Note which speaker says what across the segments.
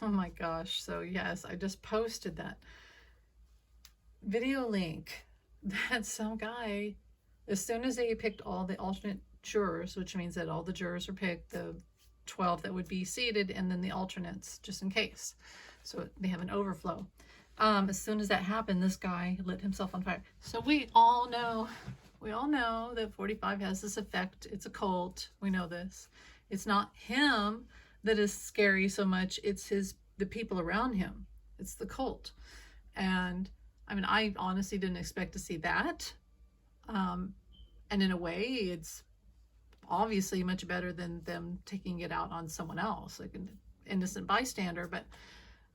Speaker 1: Oh my gosh. So yes, I just posted that video link that some guy, as soon as they picked all the alternate jurors, which means that all the jurors are picked, the 12 that would be seated, and then the alternates, just in case. So they have an overflow. As soon as that happened, this guy lit himself on fire. So we all know that 45 has this effect. It's a cult. We know this. It's not him that is scary so much. It's the people around him. It's the cult. And I mean, I honestly didn't expect to see that. And in a way, it's obviously much better than them taking it out on someone else, like an innocent bystander. But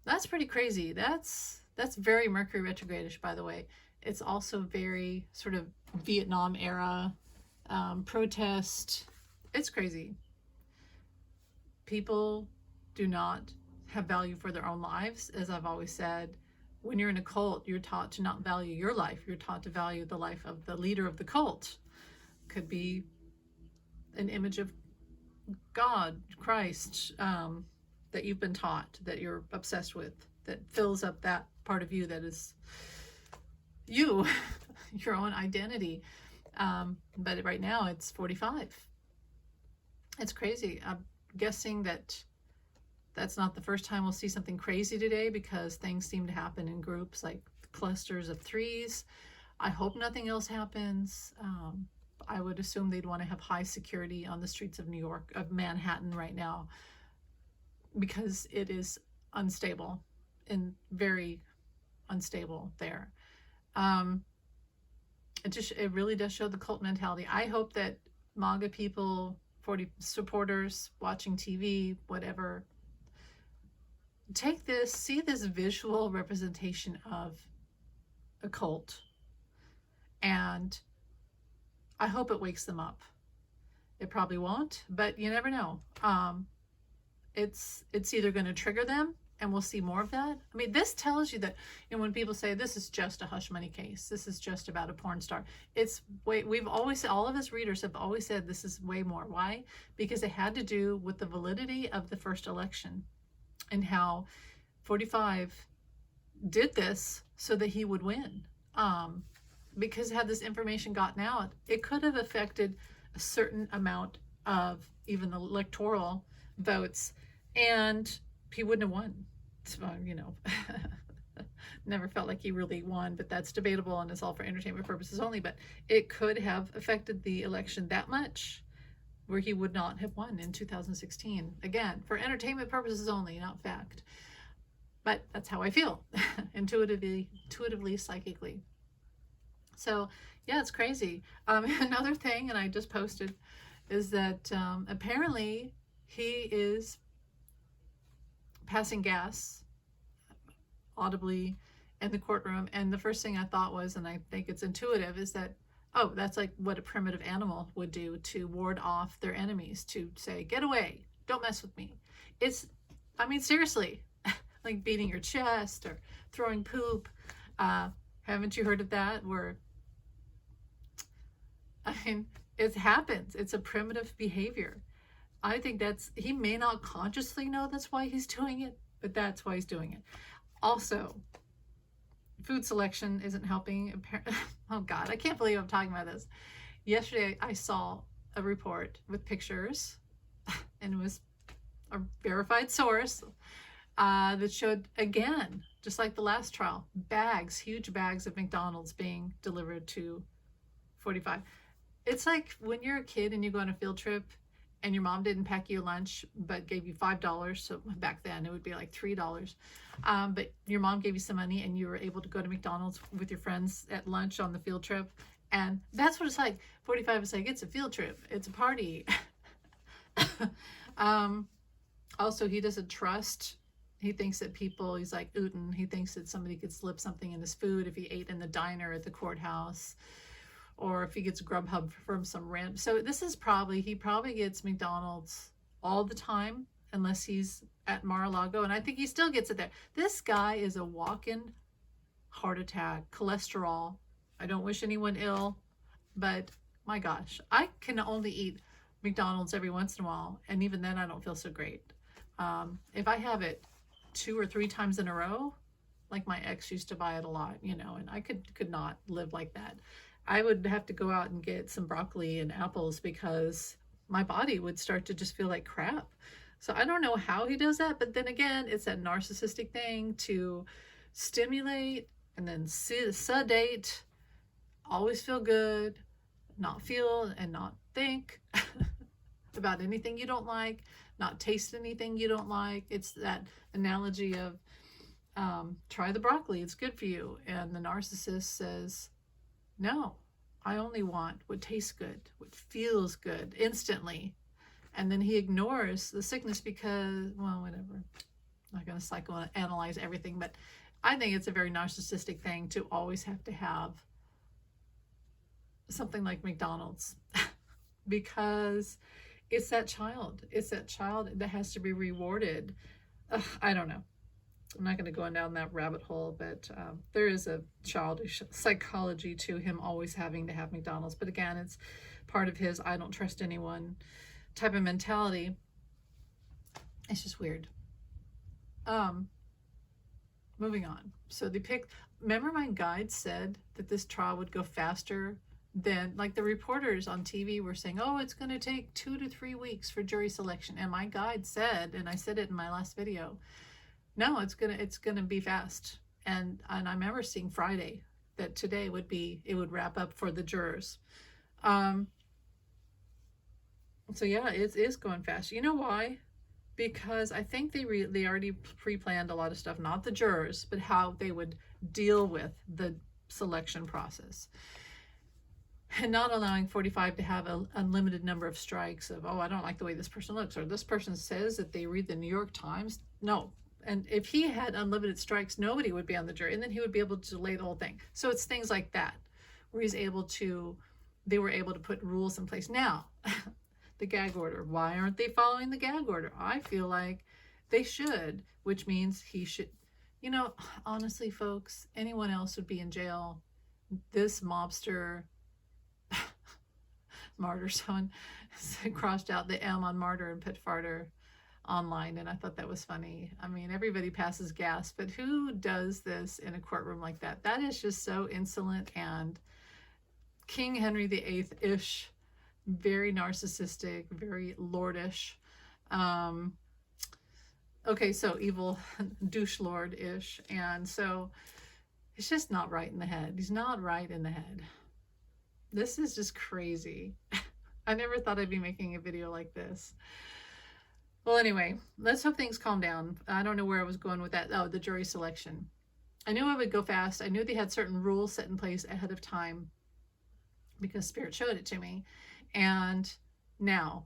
Speaker 1: that's pretty crazy. That's very Mercury retrograde-ish, by the way. It's also very sort of Vietnam era protest. It's crazy. People do not have value for their own lives. As I've always said, when you're in a cult, you're taught to not value your life. You're taught to value the life of the leader of the cult. Could be an image of God, Christ, that you've been taught, that you're obsessed with, that fills up that part of you that is you, your own identity. But right now it's 45. It's crazy. I'm guessing that that's not the first time we'll see something crazy today, because things seem to happen in groups, like clusters of threes. I hope nothing else happens. I would assume they'd want to have high security on the streets of New York, of Manhattan right now, because it is unstable and very unstable there. It really does show the cult mentality. I hope that MAGA people, 40 supporters watching TV, whatever, take this, see this visual representation of a cult, and I hope it wakes them up. It probably won't, but you never know. It's either going to trigger them, and we'll see more of that. I mean, this tells you that, you know, when people say this is just a hush money case, this is just about a porn star, it's way, we've always, all of us readers have always said this is way more. Why? Because it had to do with the validity of the first election, and how 45 did this so that he would win. Because had this information gotten out, it could have affected a certain amount of even the electoral votes, and he wouldn't have won. So, you know, never felt like he really won, but that's debatable, and it's all for entertainment purposes only. But it could have affected the election that much, where he would not have won in 2016. Again, for entertainment purposes only, not fact. But that's how I feel, intuitively, psychically. So yeah, it's crazy. Another thing, and I just posted, is that apparently he is passing gas audibly in the courtroom. And the first thing I thought was, and I think it's intuitive, is that, oh, that's like what a primitive animal would do to ward off their enemies, to say, get away, don't mess with me. It's, I mean, seriously, like beating your chest or throwing poop. Haven't you heard of that? Where, I mean, it happens. It's a primitive behavior. I think that's, he may not consciously know that's why he's doing it, but that's why he's doing it. Also, food selection isn't helping. Oh God, I can't believe I'm talking about this. Yesterday, I saw a report with pictures, and it was a verified source, that showed, again, just like the last trial, bags, huge bags of McDonald's being delivered to 45. It's like when you're a kid and you go on a field trip and your mom didn't pack you lunch but gave you $5. So back then it would be like $3. But your mom gave you some money and you were able to go to McDonald's with your friends at lunch on the field trip. And that's what it's like. 45 is like, it's a field trip. It's a party. Also, he doesn't trust. He thinks that people, he's like Uten, he thinks that somebody could slip something in his food if he ate in the diner at the courthouse, or if he gets Grubhub from some random. So this is probably, he probably gets McDonald's all the time, unless he's at Mar-a-Lago, and I think he still gets it there. This guy is a walk-in heart attack, cholesterol. I don't wish anyone ill, but my gosh, I can only eat McDonald's every once in a while, and even then I don't feel so great. If I have it 2 or 3 times in a row, like my ex used to buy it a lot, you know, and I could not live like that. I would have to go out and get some broccoli and apples because my body would start to just feel like crap. So I don't know how he does that, but then again, it's that narcissistic thing to stimulate and then sedate, always feel good, not feel and not think about anything you don't like, not taste anything you don't like. It's that analogy of try the broccoli, it's good for you. And the narcissist says, no, I only want what tastes good, what feels good instantly. And then he ignores the sickness because, well, whatever. I'm not going to psychoanalyze everything, but I think it's a very narcissistic thing to always have to have something like McDonald's because it's that child. It's that child that has to be rewarded. I don't know. I'm not going to go down that rabbit hole, but there is a childish psychology to him always having to have McDonald's. But again, it's part of his I don't trust anyone type of mentality. It's just weird. Moving on. So remember my guide said that this trial would go faster than, like the reporters on TV were saying, oh, it's going to take 2 to 3 weeks for jury selection. And my guide said, and I said it in my last video, no, it's gonna be fast. And I remember seeing Friday that today it would wrap up for the jurors. So yeah, it is going fast. You know why? Because I think they already pre-planned a lot of stuff, not the jurors, but how they would deal with the selection process. And not allowing 45 to have an unlimited number of strikes of, oh, I don't like the way this person looks, or this person says that they read the New York Times. No. And if he had unlimited strikes, nobody would be on the jury, and then he would be able to delay the whole thing. So it's things like that where they were able to put rules in place. Now, the gag order, why aren't they following the gag order? I feel like they should, which means he should, you know, honestly, folks, anyone else would be in jail. This mobster, martyr, someone crossed out the M on martyr and put farter online, and I thought that was funny. I mean, everybody passes gas, but who does this in a courtroom like that? That is just so insolent and King Henry VIII-ish, very narcissistic, very lordish. Okay, so evil douche lord-ish, and so it's just not right in the head. He's not right in the head. This is just crazy. I never thought I'd be making a video like this. Well, anyway, let's hope things calm down. I don't know where I was going with that. Oh, the jury selection. I knew it would go fast. I knew they had certain rules set in place ahead of time because Spirit showed it to me. And now,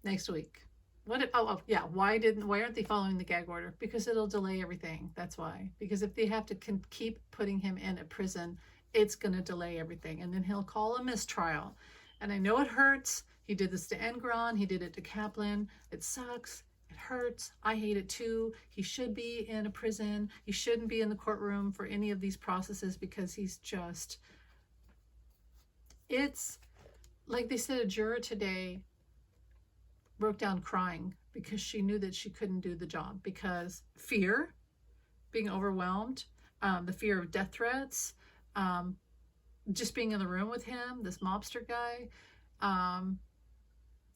Speaker 1: next week. Why aren't they following the gag order? Because it'll delay everything. That's why. Because if they have to keep putting him in a prison, it's going to delay everything. And then he'll call a mistrial. And I know it hurts. He did this to Engoron. He did it to Kaplan. It sucks. It hurts. I hate it too. He should be in a prison. He shouldn't be in the courtroom for any of these processes because he's just... It's like they said, a juror today broke down crying because she knew that she couldn't do the job because fear, being overwhelmed, the fear of death threats, just being in the room with him, this mobster guy,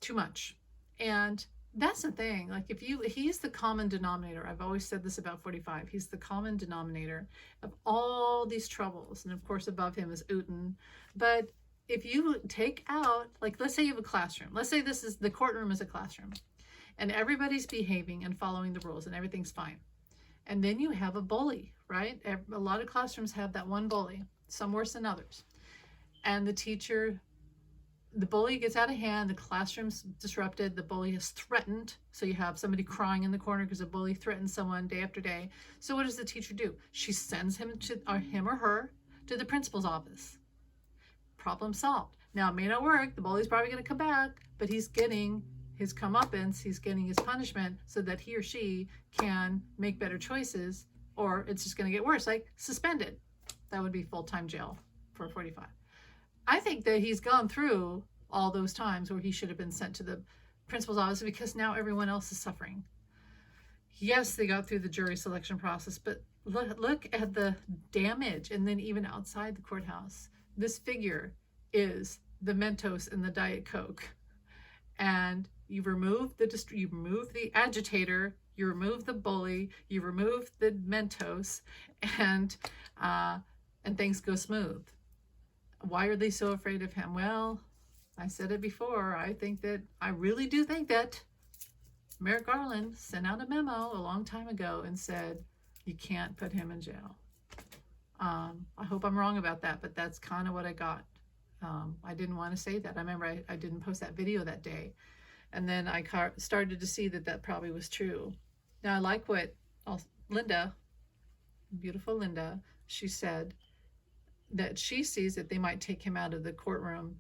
Speaker 1: too much. And that's the thing, like he's the common denominator. I've always said this about 45. He's the common denominator of all these troubles. And of course above him is Uten. But if you take out, like, let's say you have a classroom. Let's say the courtroom is a classroom and everybody's behaving and following the rules and everything's fine. And then you have a bully, right? A lot of classrooms have that one bully, some worse than others. And the bully gets out of hand, the classroom's disrupted, the bully is threatened. So you have somebody crying in the corner because a bully threatens someone day after day. So what does the teacher do? She sends him or her to the principal's office. Problem solved. Now it may not work, the bully's probably going to come back, but he's getting his comeuppance, he's getting his punishment so that he or she can make better choices, or it's just going to get worse, like suspended. That would be full-time jail for 45. I think that he's gone through all those times where he should have been sent to the principal's office because now everyone else is suffering. Yes, they got through the jury selection process, but look at the damage. And then even outside the courthouse, this figure is the Mentos and the Diet Coke. And you remove the agitator, you remove the bully, you remove the Mentos, and things go smooth. Why are they so afraid of him? Well, I said it before. I really do think that Merrick Garland sent out a memo a long time ago and said, you can't put him in jail. I hope I'm wrong about that, but that's kind of what I got. I didn't want to say that. I remember I didn't post that video that day. And then I started to see that probably was true. Now, I like what Linda, beautiful Linda, she said that she sees that they might take him out of the courtroom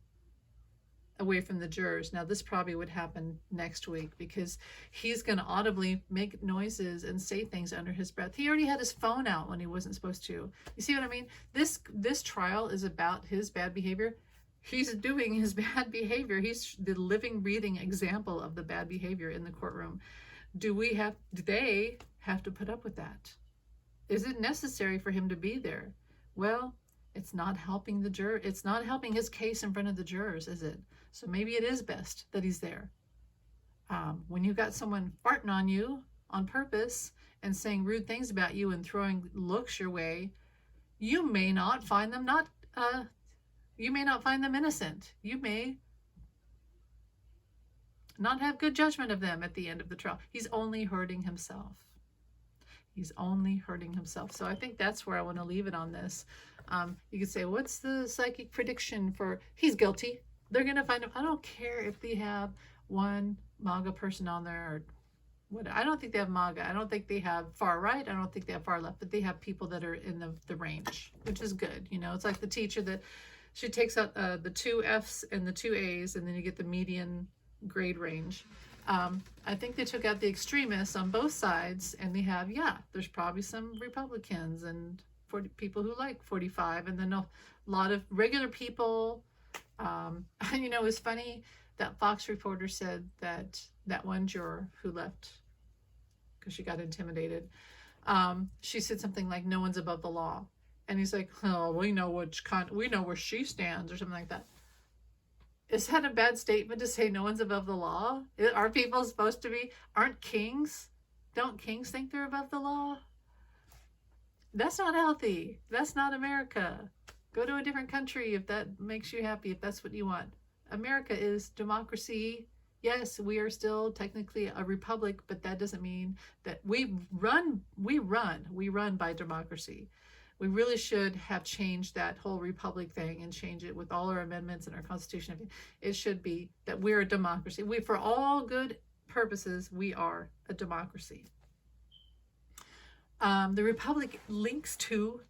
Speaker 1: away from the jurors. Now, this probably would happen next week because he's going to audibly make noises and say things under his breath. He already had his phone out when he wasn't supposed to. You see what I mean? This trial is about his bad behavior. He's doing his bad behavior. He's the living, breathing example of the bad behavior in the courtroom. Do they have to put up with that? Is it necessary for him to be there? Well, it's not helping the juror. It's not helping his case in front of the jurors, is it? So maybe it is best that he's there. When you've got someone farting on you on purpose and saying rude things about you and throwing looks your way, you may not find them innocent. You may not have good judgment of them at the end of the trial. He's only hurting himself. He's only hurting himself. So I think that's where I want to leave it on this. You could say, what's the psychic prediction for he's guilty? They're going to find him. I don't care if they have one MAGA person on there or what. I don't think they have MAGA. I don't think they have far right. I don't think they have far left, but they have people that are in the range, which is good. You know, it's like the teacher that she takes out the 2 F's and the 2 A's, and then you get the median grade range. I think they took out the extremists on both sides, and they have, there's probably some Republicans and people who like 45, and then a lot of regular people. You know, it was funny that Fox reporter said that one juror who left because she got intimidated, she said something like, no one's above the law. And he's like, oh, we know where she stands, or something like that. Is that a bad statement to say no one's above the law? Are people supposed to be? Aren't kings? Don't kings think they're above the law? That's not healthy. That's not America. Go to a different country if that makes you happy, if that's what you want. America is democracy. Yes, we are still technically a republic, but that doesn't mean that we run by democracy. We really should have changed that whole republic thing and change it with all our amendments and our constitution. It should be that we're a democracy. For all good purposes, we are a democracy. The republic links to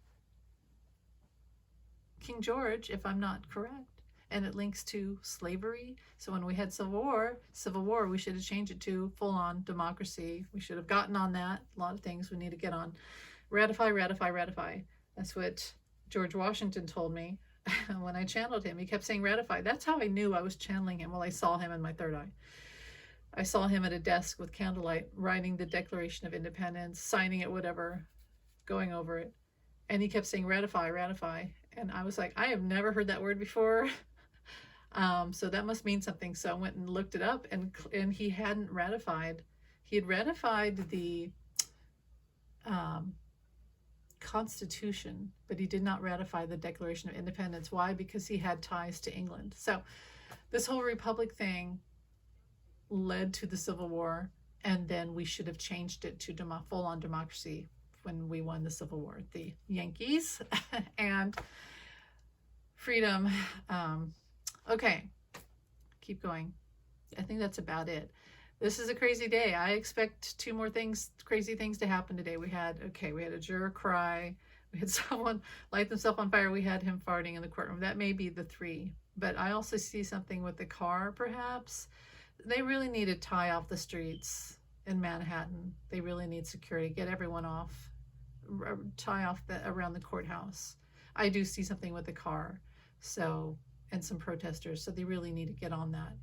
Speaker 1: King George, if I'm not correct, and it links to slavery. So when we had Civil War, we should have changed it to full-on democracy. We should have gotten on that. A lot of things we need to get on. Ratify, ratify, ratify. That's what George Washington told me when I channeled him. He kept saying ratify. That's how I knew I was channeling him. Well, I saw him in my third eye. I saw him at a desk with candlelight, writing the Declaration of Independence, signing it, whatever, going over it. And he kept saying ratify, ratify. And I was like, I have never heard that word before. So that must mean something. So I went and looked it up, and he hadn't ratified. He had ratified the Constitution, but he did not ratify the Declaration of Independence. Why? Because he had ties to England. So this whole republic thing led to the Civil War, and then we should have changed it to full-on democracy when we won the Civil War. The Yankees and freedom. Okay, keep going. I think that's about it. This is a crazy day. I expect 2 more crazy things to happen today. We had a juror cry. We had someone light themselves on fire. We had him farting in the courtroom. That may be the 3. But I also see something with the car, perhaps. They really need to tie off the streets in Manhattan. They really need security. Get everyone off. Tie off around the courthouse. I do see something with the car. So, and some protesters. So they really need to get on that.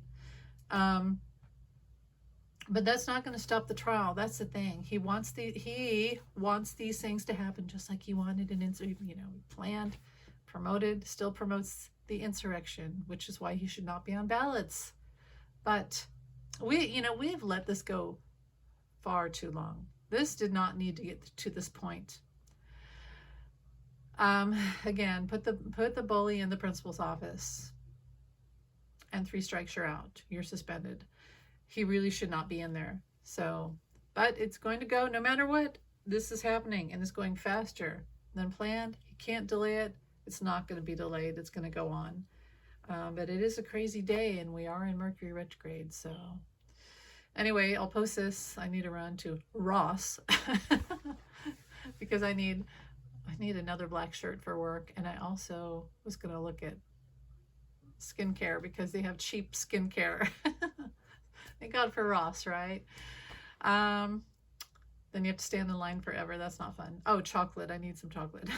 Speaker 1: But that's not going to stop the trial. That's the thing. He wants these things to happen, just like he wanted an planned, promoted, still promotes the insurrection, which is why he should not be on ballots. But we've let this go far too long. This did not need to get to this point. Again, put the bully in the principal's office, and 3 strikes, you're out. You're suspended. He really should not be in there. So, but it's going to go no matter what. This is happening, and it's going faster than planned. You can't delay it. It's not going to be delayed. It's going to go on. But it is a crazy day, and we are in Mercury retrograde. So anyway, I'll post this. I need to run to Ross because I need another black shirt for work. And I also was going to look at skincare because they have cheap skincare. Thank God for Ross, right? Then you have to stand in line forever. That's not fun. Oh, chocolate. I need some chocolate.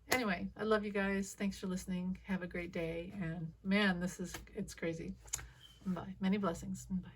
Speaker 1: Anyway, I love you guys. Thanks for listening. Have a great day. And man, it's crazy. Bye. Many blessings. Bye.